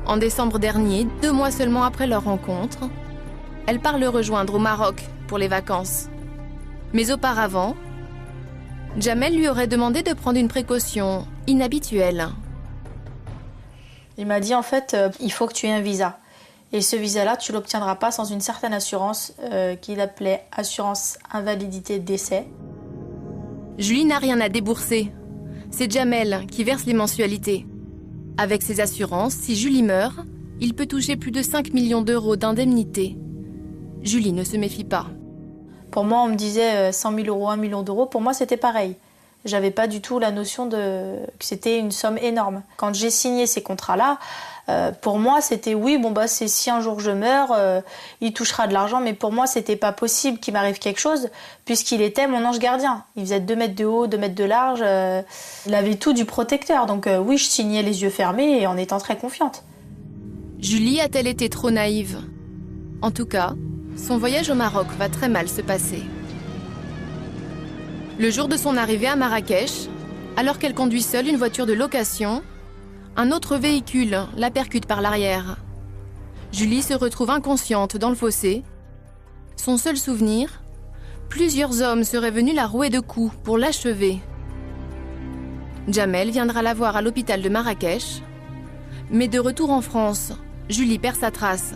En décembre dernier, 2 mois seulement après leur rencontre, elle part le rejoindre au Maroc pour les vacances. Mais auparavant, Jamel lui aurait demandé de prendre une précaution inhabituelle. Il m'a dit en fait, il faut que tu aies un visa. Et ce visa-là, tu ne l'obtiendras pas sans une certaine assurance qu'il appelait assurance invalidité décès. Julie n'a rien à débourser. C'est Jamel qui verse les mensualités. Avec ses assurances, si Julie meurt, il peut toucher plus de 5 millions d'euros d'indemnité. Julie ne se méfie pas. Pour moi, on me disait 100 000 euros, 1 million d'euros. Pour moi, c'était pareil. J'avais pas du tout la notion que c'était une somme énorme. Quand j'ai signé ces contrats-là, pour moi, c'était oui, bon bah c'est si un jour je meurs, il touchera de l'argent. Mais pour moi, c'était pas possible qu'il m'arrive quelque chose, puisqu'il était mon ange gardien. Il faisait 2 mètres de haut, 2 mètres de large. Il avait tout du protecteur. Donc oui, je signais les yeux fermés et en étant très confiante. Julie a-t-elle été trop naïve? En tout cas, son voyage au Maroc va très mal se passer. Le jour de son arrivée à Marrakech, alors qu'elle conduit seule une voiture de location, un autre véhicule la percute par l'arrière. Julie se retrouve inconsciente dans le fossé. Son seul souvenir, plusieurs hommes seraient venus la rouer de coups pour l'achever. Jamel viendra la voir à l'hôpital de Marrakech, mais de retour en France, Julie perd sa trace